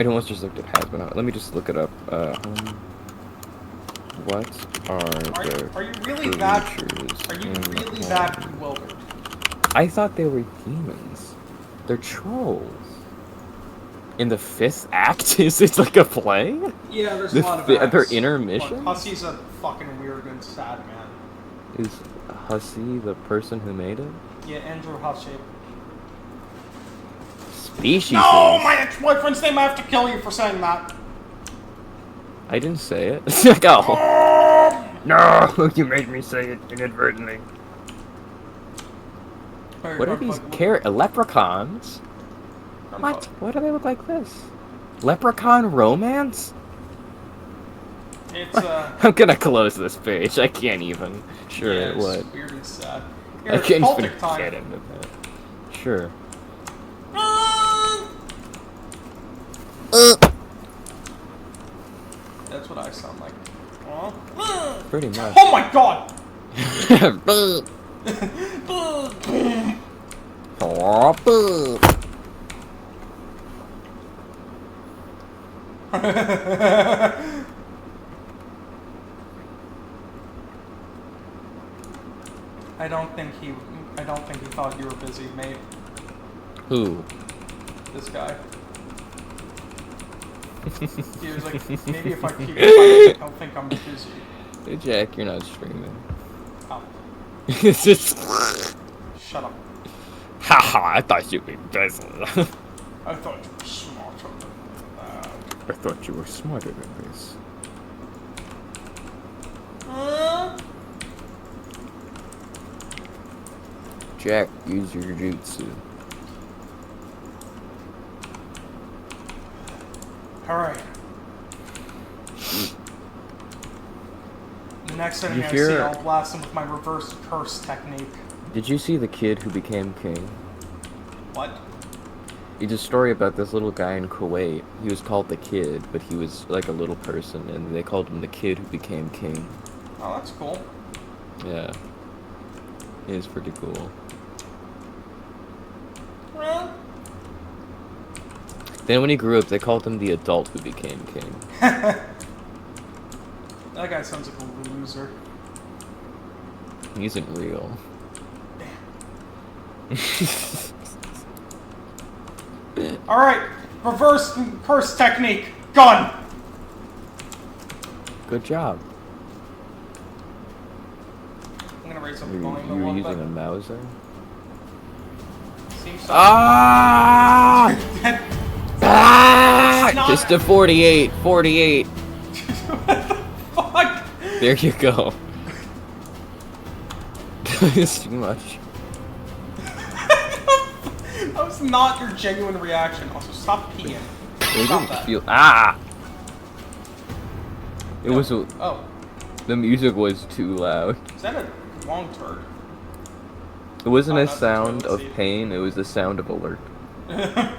I almost just looked at Hasbro. Let me just look it up. What are you really that? Are you in really that bewildered? I thought they were demons. They're trolls. In the 5th act, is it like a play? Yeah, there's a lot of acts. Their intermission. Look, Hussy's a fucking weird and sad man. Is Hussey the person who made it? Yeah, Andrew Hussey. Species. No, my ex-boyfriend's name. I have to kill you for saying that. I didn't say it. Oh. No, you made me say it inadvertently. What are these leprechauns? What? Why do they look like this? Leprechaun romance? It's I'm gonna close this page. I can't even. Sure, yeah, it's what? Weird and sad. Here, I can't even get into that. Sure. That's what I sound like. Pretty much. Oh my god! I don't think he thought you were busy, mate. Who? This guy. He was like, maybe if I keep fighting, he'll think I'm busy. Hey Jack, you're not streaming. Oh. It's just... Shut up. Haha, I thought you were busy. I thought you were smarter than that. I thought you were smarter than this. Jack, use your jutsu. Alright. The next enemy I see, I'll blast him with my reverse curse technique. Did you see The Kid Who Became King? What? It's a story about this little guy in Kuwait. He was called the Kid, but he was like a little person, and they called him the Kid Who Became King. Oh, that's cool. Yeah. It is pretty cool. Then when he grew up, they called him the adult who became king. That guy sounds like a loser. He isn't real. Alright, reverse curse technique. Gun! Good job. I'm gonna raise up the volume a little bit. You're using a Mauser? Seems so. Ah! Ah! Just a 48. 48. What the fuck? There you go. It's too much. That was not your genuine reaction. Also, stop peeing. It didn't feel. Ah! It was. Oh. The music was too loud. Is that a long turd? It wasn't a sound of pain, it was a sound of alert. I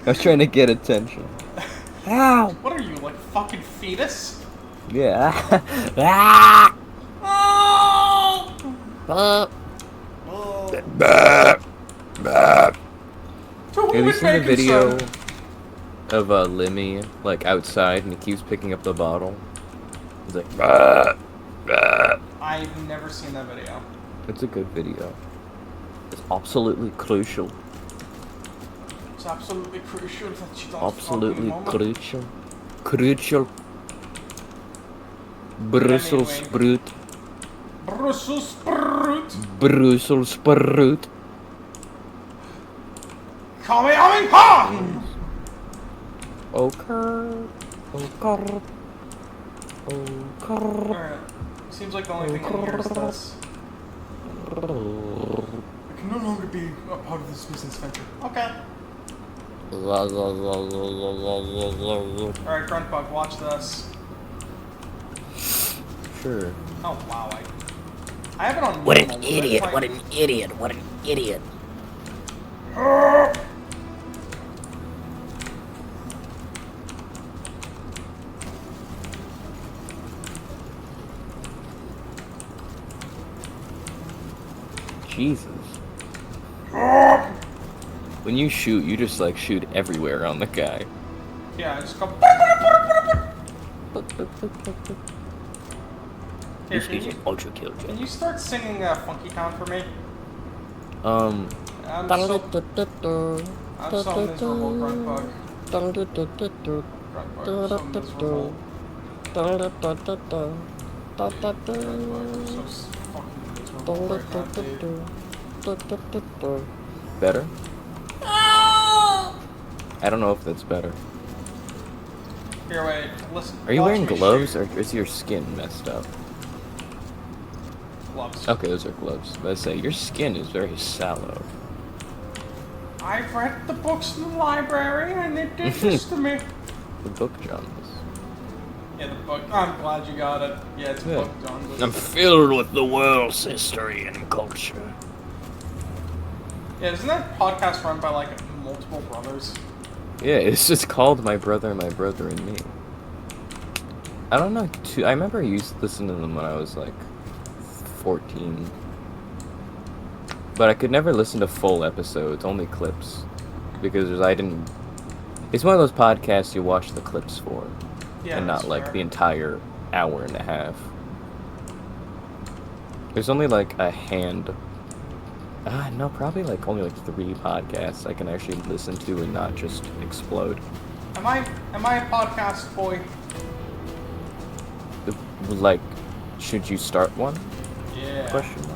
was trying to get attention. Ow! What are you, like a fucking fetus? Yeah. Ah! Oh! Have you seen the video of Lemmy, like, outside, and he keeps picking up the bottle? He's like, bah, bah. I've never seen that video. It's a good video. It's absolutely crucial. It's absolutely crucial that you don't absolutely crucial. Crucial. Brussels sprout. Brussels sprout. Brussels sprout. Kamehameha! Okay. Okay. Okay. Alright. Seems like the only thing in here is this. I can no longer be a part of this business venture. Okay. Alright, Grunt Bug, watch this. Sure. Oh, wow. I have it on. What an idiot, what an idiot, what an idiot. Jesus. When you shoot, you just like shoot everywhere on the guy. Yeah, just go. Here, This is an ultra kill can joke. you start singing Funky Town for me? Um, I'm so miserable, Grunt Bug. Grunt Bug, I'm so miserable. Grunt Bug, I'm so fucking miserable right now, dude. better? I don't know if that's better. Here, wait, listen. Are you watch wearing me gloves shoot. or is your skin messed up? Gloves. Okay, those are gloves. Let's say your skin is very sallow. I've read the books in the library and it did this to me. The book Jones. Yeah, the book. I'm glad you got it. Yeah, it's a Yeah. book, John. I'm filled with the world's history and culture. Yeah, isn't that podcast run by like multiple brothers? Yeah, it's just called My Brother, and Me. I don't know. I remember I used to listen to them when I was like 14. But I could never listen to full episodes, only clips. Because I didn't... It's one of those podcasts you watch the clips for. Yeah, And that's not like fair. the entire hour and a half. There's only like a hand... no, probably like only like 3 podcasts I can actually listen to and not just explode. Am I a podcast boy? Like, should you start one? Yeah. Question mark.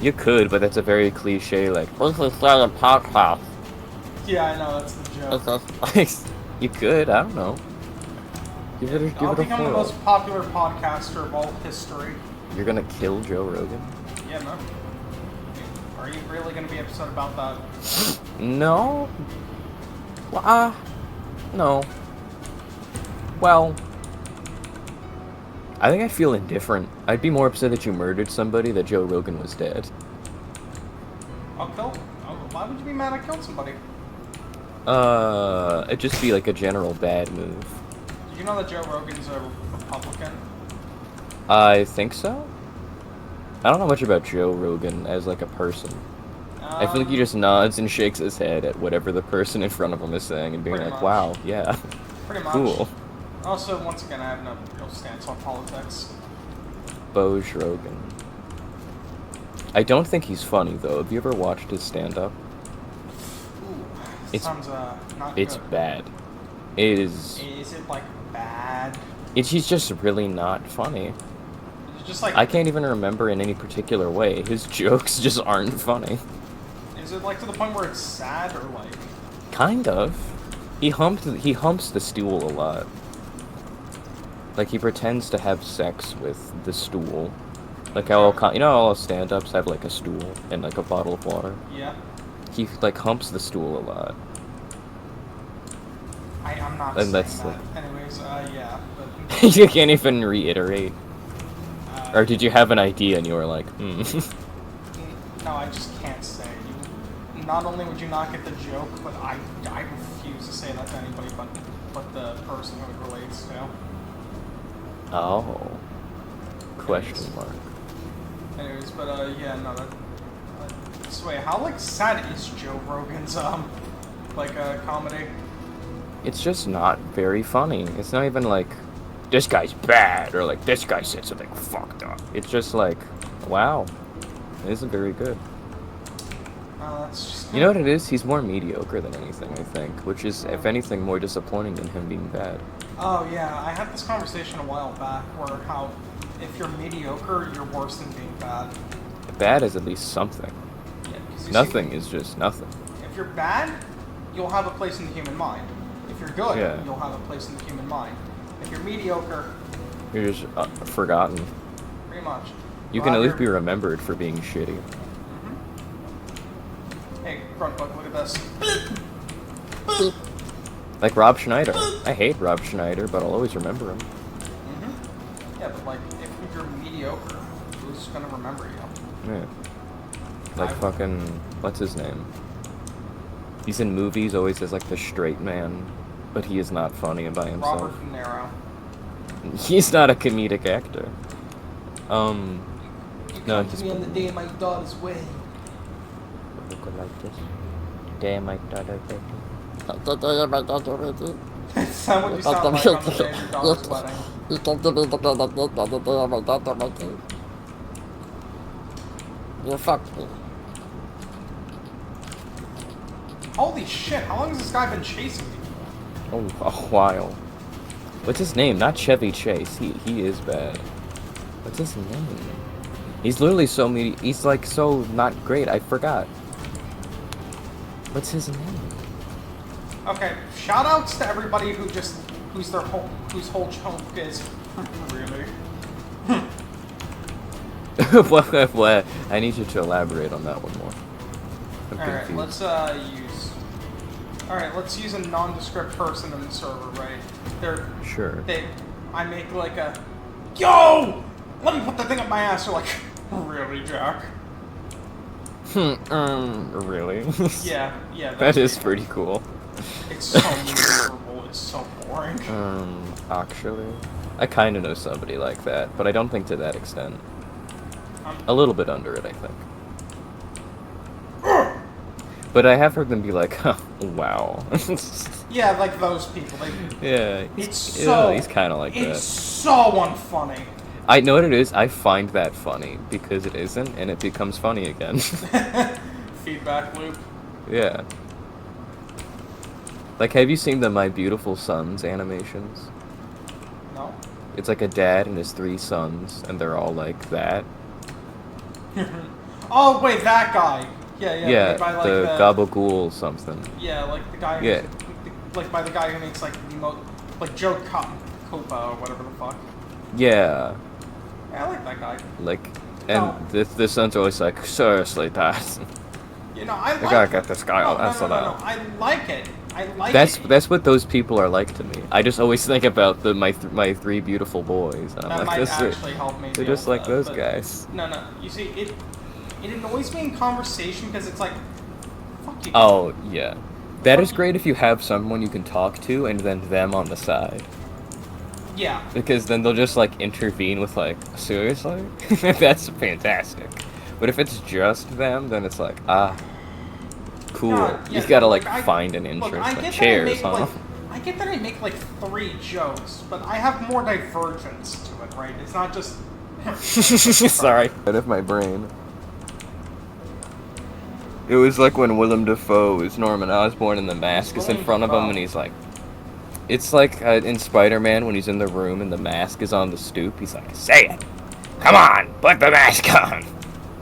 You could, but that's a very cliche, like, let's start a podcast. Yeah, I know, that's the joke. You could, I don't know. Give it I'll a become the whirl. most popular podcaster of all history. You're gonna kill Joe Rogan? Yeah, man. Are you really gonna be upset about that? No. Well, no. Well, I think I feel indifferent. I'd be more upset that you murdered somebody that Joe Rogan was dead. Why would you be mad I killed somebody? It'd just be like a general bad move. Did you know that Joe Rogan's a Republican? I think so. I don't know much about Joe Rogan as like a person. I feel like he just nods and shakes his head at whatever the person in front of him is saying and being Pretty like, much. wow, yeah, Pretty much. cool. Also, once again, I have no real stance on politics. Boj Rogan. I don't think he's funny though. Have you ever watched his stand-up? Ooh, It's- sounds not It's good. bad. It is. Is it like bad? He's just really not funny. Is it just like? I can't even remember in any particular way. His jokes just aren't funny. Is it like to the point where it's sad or like? Kind of. He humps the stool a lot. Like he pretends to have sex with the stool. Like how all stand-ups have like a stool and like a bottle of water. Yeah. He like humps the stool a lot. I'm not And saying that's that. the- Anyways, yeah. But, You can't even reiterate. uh, Or did you have an idea and you were like, hmm. No, I just can't say. Not only would you not get the joke, but I refuse to say that to anybody but the person who it relates to. Oh. Question mark. Anyways, but yeah, no, that. So wait, how like sad is Joe Rogan's comedy? It's just not very funny. It's not even like, this guy's bad, or like, this guy said something fucked up. It's just like, wow, it isn't very good. That's just. You know what it is? He's more mediocre than anything, I think, which is, if anything, more disappointing than him being bad. Oh yeah, I had this conversation a while back where how if you're mediocre, you're worse than being bad. Bad is at least something. Yeah, 'cause you Nothing is just nothing. See, if you're bad, you'll have a place in the human mind. If you're good, Yeah. you'll have a place in the human mind. If you're mediocre, You're just forgotten. pretty much. You Well, can at least you're- be remembered for being shitty. Hey, Grunt Bug, look at this. Like Rob Schneider. I hate Rob Schneider, but I'll always remember him. Yeah, but like, if you're mediocre, who's gonna remember you? Yeah. Like I- fucking, what's his name? He's in movies always as like the straight man, but he is not funny by himself. Robert De Niro. He's not a comedic actor. You No, come he's to me on the day of my daughter's wedding. Look like this. Damn, I thought I did. Is that what you sound like on the day of your daughter's wedding? You can give me the day of my daughter's wedding. You fucked me. Holy shit, how long has this guy been chasing me? Oh, a while. What's his name? Not Chevy Chase. He is bad. What's his name? He's literally so he's like so not great. I forgot. What's his name? Okay, shoutouts to everybody whose whole chunk is really. What? I need you to elaborate on that one more. I'm Alright, confused. let's use a nondescript person in the server, right? Sure. I make like a, yo! Let me put the thing up my ass. They're like, really, Jack? Really? Yeah. That is pretty cool. It's so miserable. It's so boring. Actually, I kind of know somebody like that, but I don't think to that extent. A little bit under it, I think. But I have heard them be like, huh, wow. Yeah, like those people. Yeah, It's he's kind of like it's that. so unfunny. I know what it is. I find that funny because it isn't, and it becomes funny again. Feedback loop. Yeah. Like, have you seen the My Beautiful Sons animations? No. It's like a dad and his 3 sons, and they're all like that. Oh wait, that guy. Yeah. Yeah, made by, like, the Gabagool something. Yeah, like the guy. Yeah. Like by the guy who makes like like Joe Copa or whatever the fuck. Yeah. Yeah, I like that guy. Like, and No. the son's always like, seriously, Dad. You know, I like. gotta get this guy no, out. That's no, what no, I like it. I like That's it. that's what those people are like to me. I just always think about my 3 beautiful boys, and I'm That like, might this actually help me. they're deal just with like that, those but- guys. No. You see, it annoys me in conversation because it's like, fuck you. Oh yeah, that is great if you have someone you can talk to, and then them on the side. Yeah. Because then they'll just like intervene with like, seriously? That's fantastic. But if it's just them, then it's like, cool. God, yeah, you gotta no, like I- find an interest. Look, I Like get chairs, that I make, huh? I get that I make like 3 jokes, but I have more divergence to it, right? It's not just. Sorry. Out of my brain. It was like when Willem Dafoe is Norman Osborn and the mask is in Willem front of him Dafoe. and he's like... It's like in Spider-Man when he's in the room and the mask is on the stoop. He's like, say it! Come on! Put the mask on!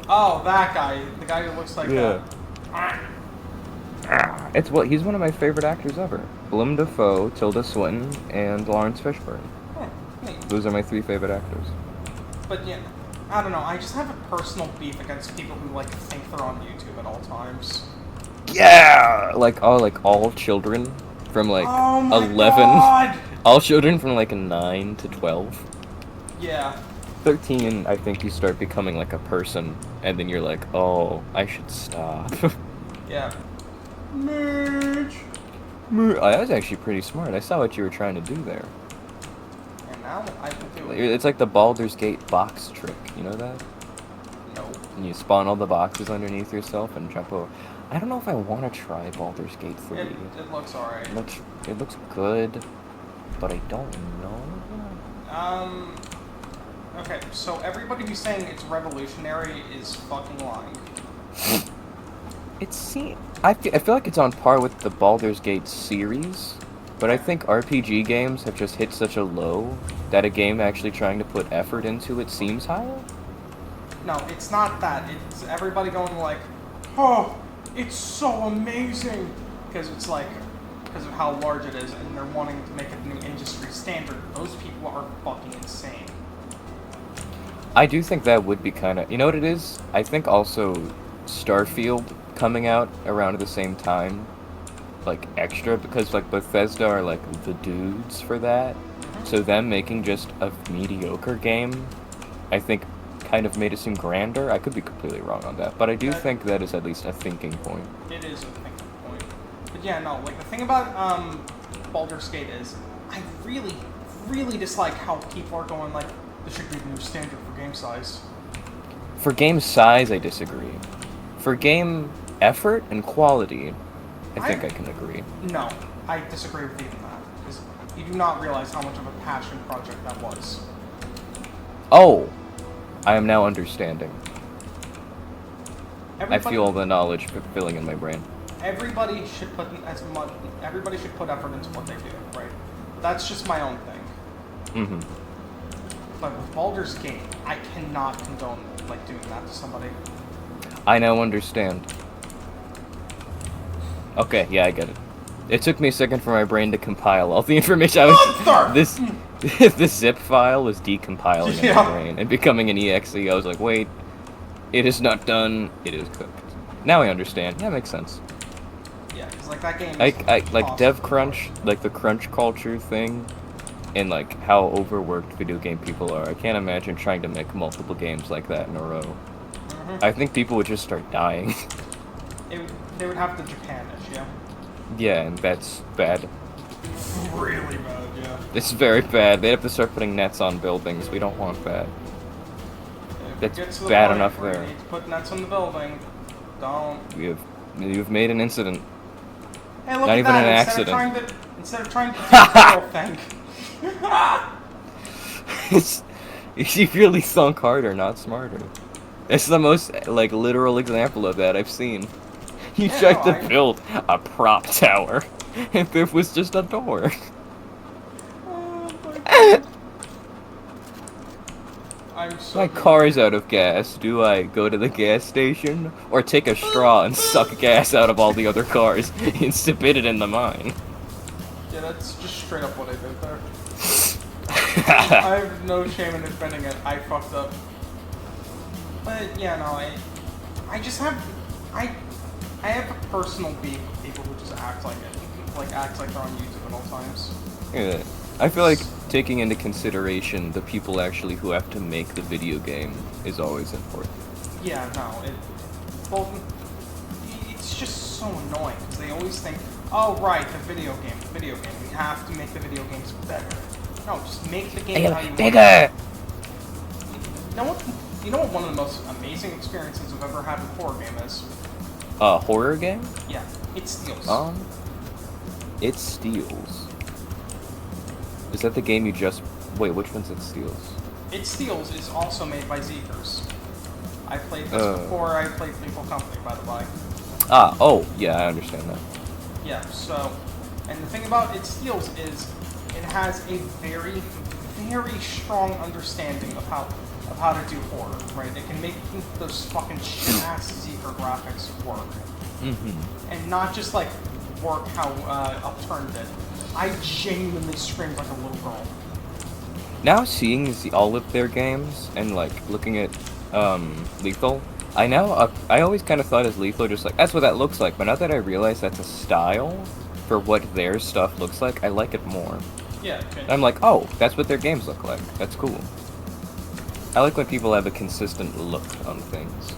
Oh, that guy. The guy who looks like Yeah. He's one of my favorite actors ever. Willem Dafoe, Tilda Swinton, and Lawrence Fishburne. Neat. Those are my 3 favorite actors. But yeah, I don't know. I just have a personal beef against people who like think they're on YouTube at all times. Yeah! Like all children from like Oh my 11. God! All children from like 9 to 12. Yeah. 13, I think you start becoming like a person, and then you're like, oh, I should stop. Yeah. Merge. Oh, that was actually pretty smart. I saw what you were trying to do there. And now I can do it. It's like the Baldur's Gate box trick, you know that? No. And you spawn all the boxes underneath yourself and jump over. I don't know if I want to try Baldur's Gate 3. It looks alright. It looks good, but I don't know. Okay, so everybody who's saying it's revolutionary is fucking lying. I feel like it's on par with the Baldur's Gate series, but I think RPG games have just hit such a low that a game actually trying to put effort into it seems higher. No, it's not that. It's everybody going like, oh, it's so amazing! Because it's like, because of how large it is, and they're wanting to make it a new industry standard. Those people are fucking insane. I do think that would be kind of... You know what it is? I think also Starfield coming out around the same time, like, extra, because, like, Bethesda are, like, the dudes for that. So them making just a mediocre game, I think, kind of made it seem grander. I could be completely wrong on that, but I do think that is at least a thinking point. It is a thinking point. But yeah, no, like, the thing about, Baldur's Gate is, I really, really dislike how people are going, like, this should be the new standard for game size. For game size, I disagree. For game effort and quality, I think I can agree. No, I disagree with even that. Because You do not realize how much of a passion project that was. Oh! I am now understanding. Everybody, I feel the knowledge filling in my brain. Everybody should put Everybody should put effort into what they do, right? That's just my own thing. Mm-hmm. But with Baldur's Gate, I cannot condone like doing that to somebody. I now understand. Okay, yeah, I get it. It took me a second for my brain to compile all the information. This zip file was decompiling in my brain and becoming an exe. I was like, wait, it is not done. It is cooked. Now I understand. That makes sense. Yeah, because like that game. I like dev crunch, like the crunch culture thing, and like how overworked video game people are. I can't imagine trying to make multiple games like that in a row. Mm-hmm. I think people would just start dying. They would have the Japan-ish, yeah. Yeah, and that's bad. Really bad, yeah. It's very bad. They have to start putting nets on buildings. We don't want that. If it That's gets to the bad point enough where there. You need to put nets on the building. Don't. You've made an incident. Hey, look Not at even that. an Instead of trying to do the thing. You really thunk harder, not smarter. It's the most like literal example of that I've seen. You tried to build a prop tower, and there was just a door. Oh my God. I'm so My car is out of gas. Do I go to the gas station, or take a straw and suck gas out of all the other cars and spit it in the mine? Yeah, that's just straight up what I did there. I have no shame in admitting it. I fucked up. But yeah, no, I just have, I have a personal beef with people who just act like they're on YouTube at all times. Yeah, I feel like taking into consideration the people actually who have to make the video game is always important. Yeah, no, it's just so annoying because they always think, oh right, the video game, we have to make the video games better. No, just make the game how you want. Bigger. You know what one of the most amazing experiences I've ever had with a horror game is? A horror game? Yeah, it steals. It Steals. Is that the game you just... Wait, which one's It Steals? It Steals is also made by Zeekers. I played this before I played Lethal Company, by the way. Oh, yeah, I understand that. Yeah, so... And the thing about It Steals is it has a very, very strong understanding of how to do horror, right? It can make those fucking shit-ass Zeeker graphics work. Mm-hmm. And not just, like, work how Upturned did. I genuinely screamed like a little girl. Now seeing all of their games and, like, looking at, Lethal, I always kind of thought as Lethal just like, that's what that looks like, but now that I realize that's a style for what their stuff looks like, I like it more. Yeah. I'm like, oh, that's what their games look like. That's cool. I like when people have a consistent look on things.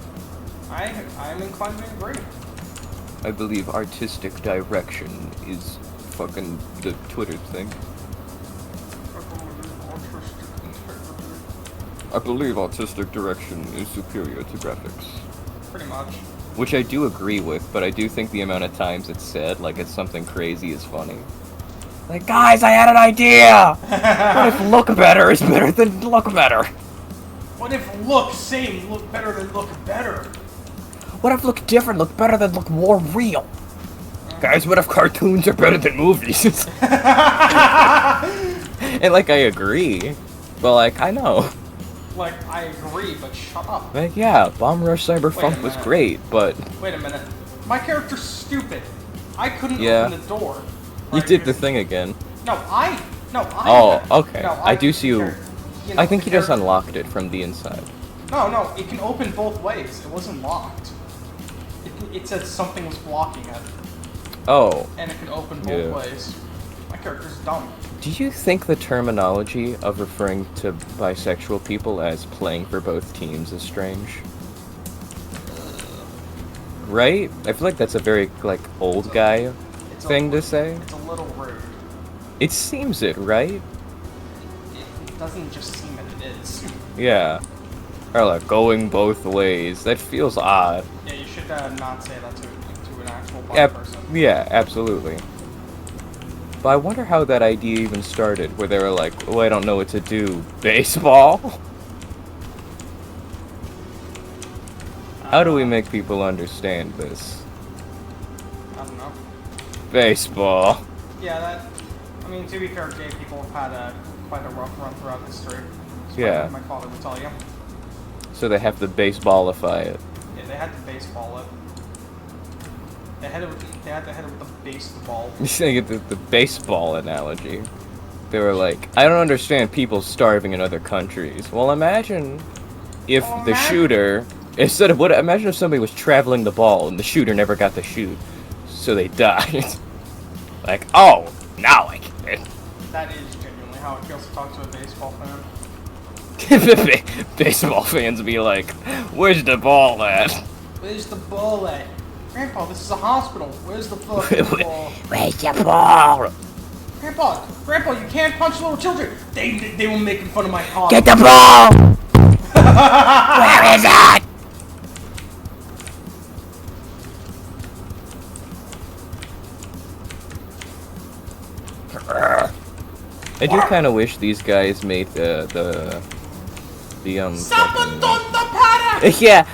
I'm inclined to agree. I believe artistic direction is fucking the Twitter thing. I believe artistic direction is superior to graphics. Pretty much. Which I do agree with, but I do think the amount of times it's said, like it's something crazy, is funny. Like, guys, I had an idea! What if look better is better than look better? What if look better than look better? What if look different, look better than look more real? Guys, what if cartoons are better than movies? And like, I agree. But like, I know. Like, I agree, but shut up. Like, yeah, Bomb Rush Cyberpunk was great, but... Wait a minute. My character's stupid. I couldn't Yeah. open the door. You Right? did the thing again. Oh, okay. No, I do see you... know, I think the you just character- unlocked it from the inside. No, it can open both ways. It wasn't locked. It said something was blocking it, Oh. and it can open both Yeah. ways. My character's dumb. Do you think the terminology of referring to bisexual people as playing for both teams is strange? Right? I feel like that's a very, like, old guy thing to say. It's a little rude. It seems it, right? It doesn't just seem it is. Yeah. Or like, going both ways. That feels odd. Yeah, you should not say that to an actual black Yeah, person. yeah, absolutely. But I wonder how that idea even started, where they were like, oh, I don't know what to do. Baseball? How do we make people understand this? I don't know. Baseball. Yeah, that. I mean, to be fair, gay people have had quite a rough run throughout history. That's Yeah. what my father would tell you. So they have to baseballify it. Yeah, they had to baseball it. They had to hit it with a baseball. You get the baseball analogy. They were like, I don't understand people starving in other countries. Well, imagine if Oh, the man. shooter, instead of imagine if somebody was traveling the ball and the shooter never got to shoot, so they died. Like, oh, now I get it. That is genuinely how it feels to talk to a baseball fan. Baseball fans be like, where's the ball at? Where's the ball at? Grandpa, this is a hospital. Where's the fucking ball? Where's your ball? Grandpa, you can't punch little children. They were making fun of my heart. Get the ball! Where is it? I do kind of wish these guys made the Yeah,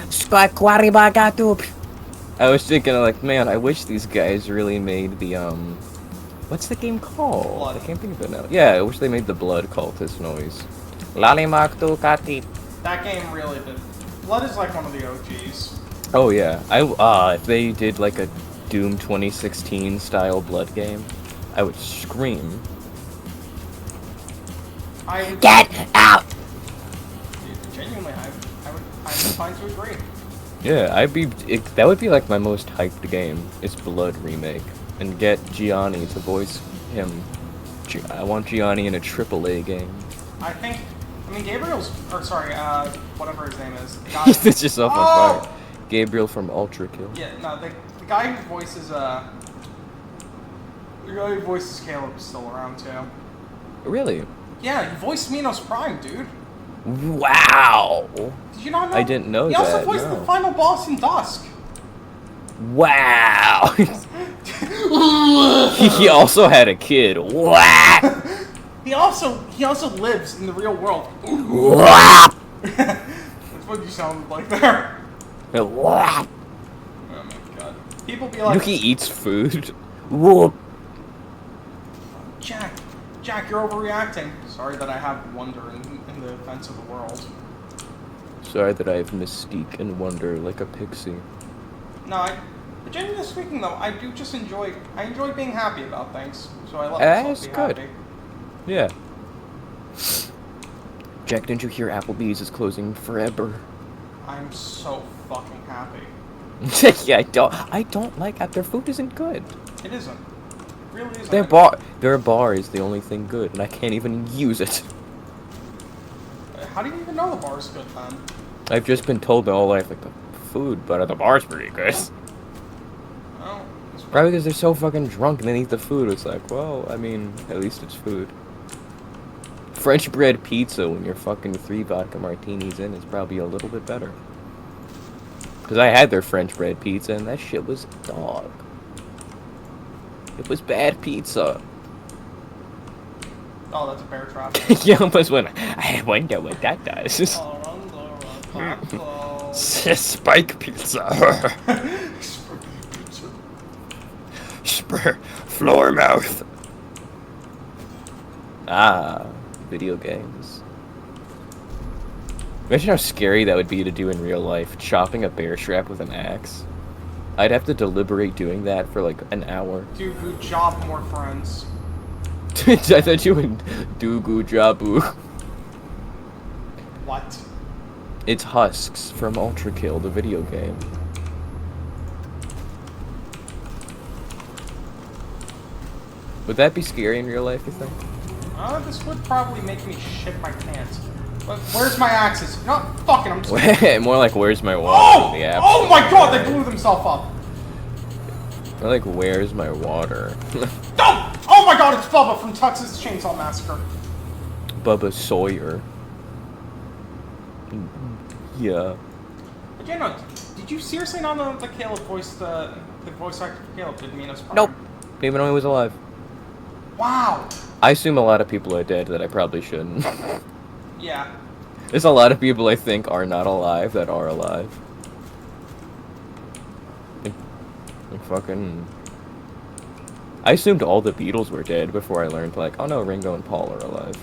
Spaquari Bagatup. I was thinking like, man, I wish these guys really made the what's the game called? Blood. I can't think of it now. Yeah, I wish they made the blood cultist noise. Lalimak tu katip. That game really did. Blood is like one of the OGs. Oh yeah, if they did like a Doom 2016 style blood game, I would scream. I would, Get out! genuinely, I'm inclined to agree. Yeah, that would be like my most hyped game. It's Blood remake, and get Gianni to voice him. I want Gianni in a AAA game. I mean, whatever his name is. The guy, He sets yourself Oh! on fire. Gabriel from Ultra Kill. Yeah, no, the guy who voices Caleb is still around too. Really? Yeah, he voiced Minos Prime, dude. Wow. Did you not know? I didn't know He also that, voiced no. the final boss in Dusk. Wow. He also had a kid. Wow. He also lives in the real world. Whap! That's what you sounded like there. Whap! Oh my god. People be like, Yuki eats food. Whoop! Jack, you're overreacting. Sorry that I have wonder in the defense of the world. Sorry that I have mystique and wonder like a pixie. No, but genuinely speaking though, I do just enjoy being happy about things. So I let That's myself be good. happy. Yeah. Jack, didn't you hear Applebee's is closing forever? I'm so fucking happy. Yeah, I don't like that. Their food isn't good. It isn't. It really isn't. Their bar is the only thing good, and I can't even use it. How do you even know the bar's good then? I've just been told my whole life, like, the food, but the bar's pretty good. Oh, it's Probably because they're so fucking drunk and they eat the food. It's like, well, I mean, at least it's food. French bread pizza when you're fucking 3 vodka martinis in is probably a little bit better. Because I had their French bread pizza and that shit was dog. It was bad pizza. Oh, that's a bear trap. You almost went, I wonder what that does. Spike pizza. Floor mouth. Ah, video games. Imagine how scary that would be to do in real life, chopping a bear trap with an axe. I'd have to deliberate doing that for like an hour. Dude, good job, more friends. I thought you would do Gujabu. What? It's Husks from Ultra Kill, the video game. Would that be scary in real life, you think? This would probably make me shit my pants. But where's my axes? You know what? Fuck it, I'm just... More like, where's my water? Oh! in the app. Oh my god, they blew themselves up! More like, where's my water? Oh! Oh my god, it's Bubba from Texas Chainsaw Massacre. Bubba Sawyer. Yeah. But yeah, no, did you seriously not know that Caleb voiced the voice actor for Caleb did Minos Prime? Nope. Didn't even know he was alive. Wow. I assume a lot of people are dead that I probably shouldn't. Yeah. There's a lot of people I think are not alive that are alive. Like fucking... I assumed all the Beatles were dead before I learned, like, oh no, Ringo and Paul are alive.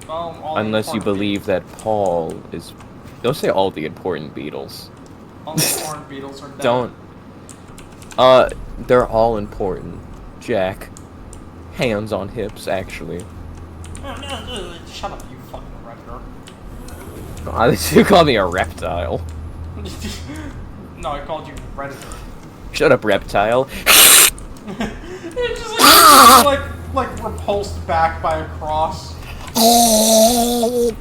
Well, all the Unless you important believe that Paul is... Don't say all the important Beatles. All the important Beatles are dead. Don't. They're all important. Jack. Hands on hips, actually. Shut up, you fucking redditor. You call me a reptile. No, I called you redditor. Shut up, reptile. It's just like repulsed back by a cross. I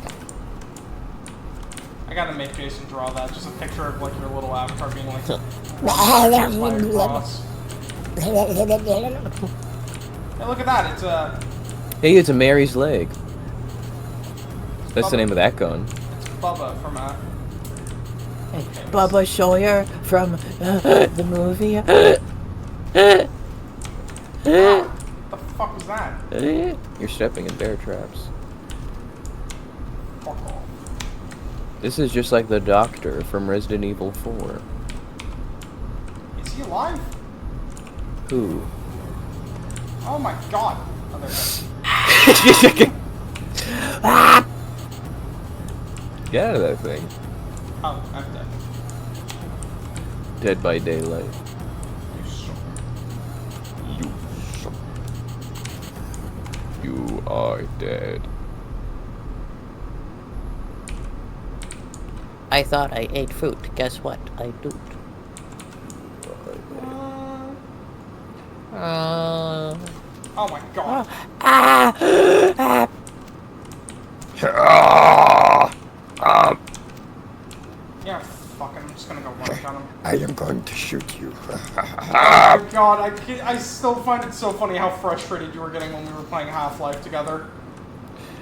gotta make Jason draw that. Just a picture of like your little avatar being like by a cross. Hey, look at that! It's a. Hey, it's a Mary's leg. That's the name of that gun. It's Bubba from Bubba Sawyer from the movie. What the fuck was that? You're stepping in bear traps. Fuck off. This is just like the doctor from Resident Evil 4. Is he alive? Who? Oh my god. Oh, there it is. Get out of that thing. Oh, I'm dead. Dead by daylight. You suck. You are dead. I thought I ate fruit. Guess what? I don't. Oh my god. Yeah, fuck it. I'm just gonna go run down him. I am going to shoot you. Oh my god, I still find it so funny how frustrated you were getting when we were playing Half-Life together.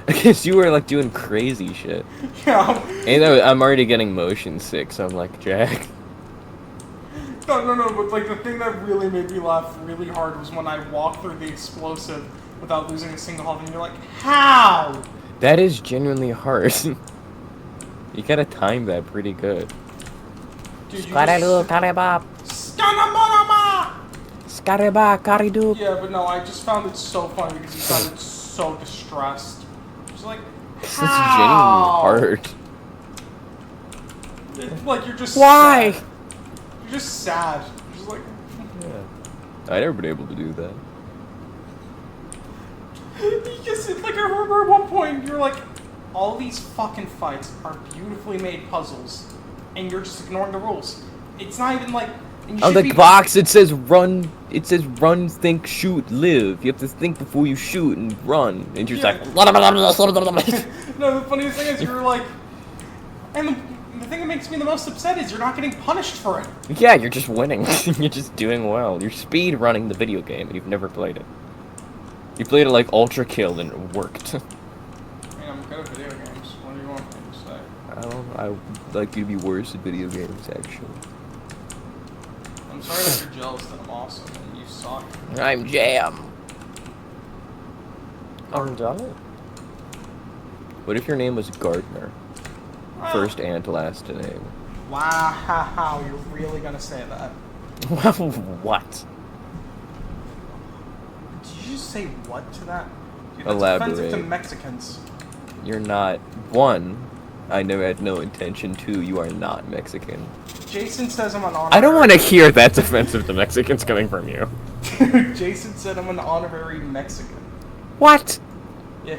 Because you were like doing crazy shit. Yeah. And I'm already getting motion sick, so I'm like, Jack. No, but like the thing that really made me laugh really hard was when I walked through the explosive without losing a single health, and you're like, how? That is genuinely hard. You gotta time that pretty good. Dude, you Scaraboo, Carabop, Scanamama! Scariba, Caridu. Yeah, but no, I just found it so funny because you sounded so distressed. Just like, This is genuinely hard. Like, you're just Why? sad. You're just sad. You're just like... Yeah. I'd never been able to do that. Because, like, I remember at one point, you're like, all these fucking fights are beautifully made puzzles, and you're just ignoring the rules. It's not even like... On the box, it says run. It says run, think, shoot, live. You have to think before you shoot and run. And you're just like... No, the funniest thing is you're like... And the thing that makes me the most upset is you're not getting punished for it. Yeah, you're just winning. You're just doing well. You're speed running the video game, and you've never played it. You played it like Ultra Kill, and it worked. I mean, I'm good at video games. What do you want me to say? I would like you to be worse at video games, actually. I'm sorry that you're jealous that I'm awesome and you suck. I'm Jam. I'm done. What if your name was Gardner? First and last name. Wow, you're really gonna say that? What? Did you just say what to that? Dude, that's Elaborate. offensive to Mexicans. You're not. One, I never had no intention. Two, you are not Mexican. Jason says I'm an honorary... I don't want to hear that's offensive to Mexicans coming from you. Jason said I'm an honorary Mexican. What? Yeah.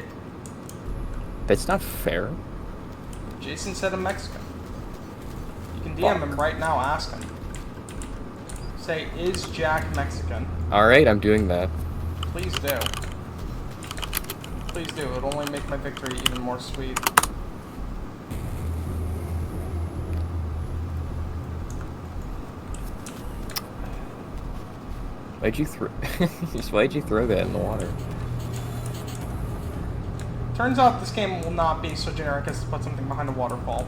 That's not fair. Jason said I'm Mexican. You can DM him right now, ask him. Say, is Jack Mexican? Alright, I'm doing that. Please do. Please do. It'll only make my victory even more sweet. Why'd you throw that in the water? Turns out this game will not be so generic as to put something behind a waterfall.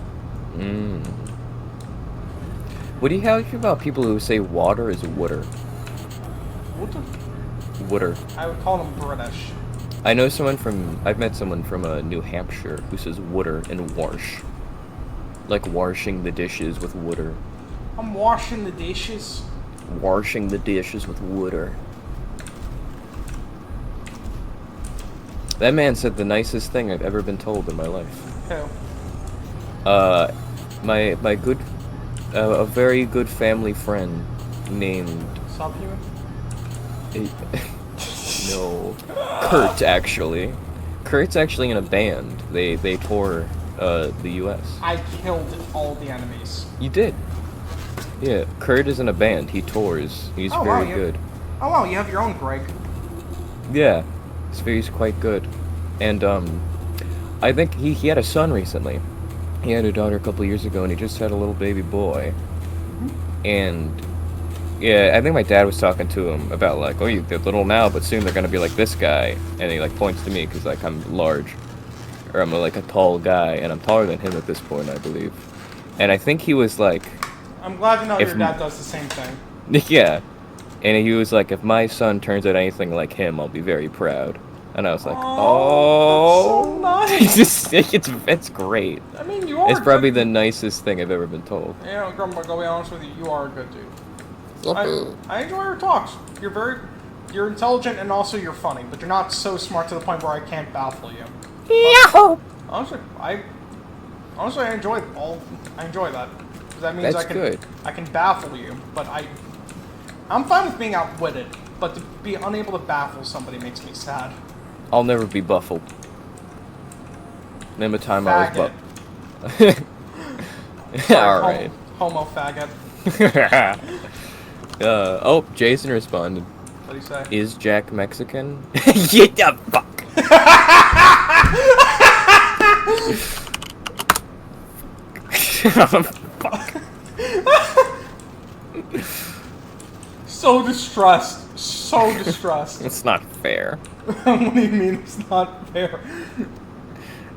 What do you have about people who say water is water? What? Wooder. I would call them British. I've met someone from New Hampshire who says Wooder and wash. Like washing the dishes with Wooder. I'm washing the dishes. Washing the dishes with Wooder. That man said the nicest thing I've ever been told in my life. Who? My good, a very good family friend named... Subhuman? No. Kurt, actually. Kurt's actually in a band. They tour, the US. I killed all the enemies. You did. Yeah, Kurt is in a band. He tours. He's very good. Oh wow, you have your own Greg. Yeah, he's quite good. And, I think he had a son recently. He had a daughter a couple years ago, and he just had a little baby boy. And, yeah, I think my dad was talking to him about, like, oh, they're little now, but soon they're gonna be like this guy. And he, like, points to me, because, like, I'm large. Or I'm, like, a tall guy, and I'm taller than him at this point, I believe. And I think he was, like... I'm glad to know your dad does the same thing. Yeah. And he was like, if my son turns out anything like him, I'll be very proud. And I was like, oh, that's so nice. it's great. I mean, you are. It's probably the nicest thing I've ever been told. You know, Grunt, I'll be honest with you. You are a good dude. Yippee. I enjoy your talks. You're intelligent and also you're funny, but you're not so smart to the point where I can't baffle you. Yahoo! Honestly, I enjoy that. 'Cause that means That's good. I can baffle you, but I'm fine with being outwitted, but to be unable to baffle somebody makes me sad. I'll never be buffled. Name a time I was Alright. Homo faggot. Oh, Jason responded. What do you say? Is Jack Mexican? Get the fuck! Fuck. So distressed. So distressed. It's not fair. What do you mean it's not fair?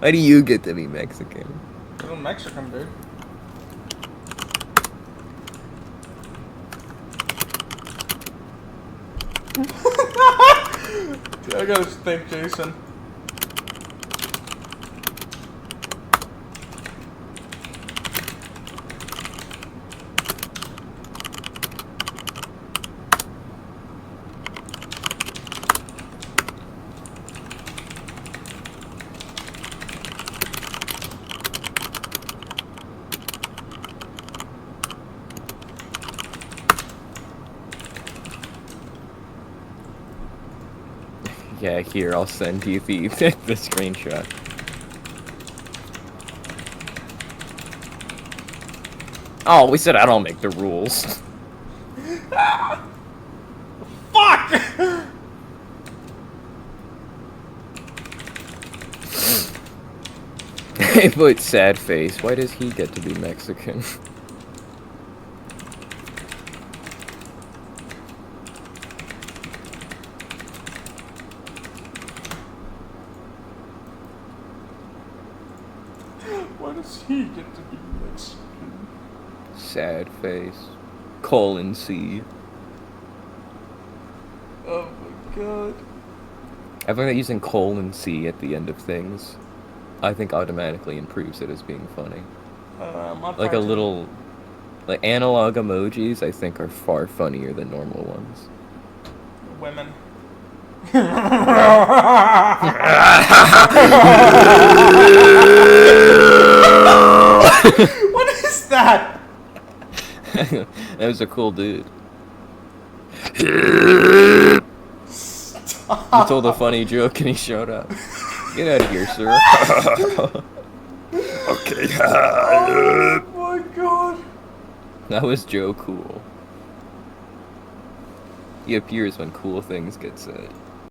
How do you get to be Mexican? I'm a Mexican, dude. I gotta think, Jason. Yeah, here, I'll send you the screenshot. Oh, we said I don't make the rules. Fuck! Hey, but sad face. Why does he get to be Mexican? Why does he get to be Mexican? Sad face. Colon C. Oh my god. I find that using colon C at the end of things, I think automatically improves it as being funny. Like a little... Like, analog emojis, I think, are far funnier than normal ones. Women. What is that? That was a cool dude. He told a funny joke and he showed up. Get out of here, sir. Okay. Oh my god. That was Joe Cool. He appears when cool things get said.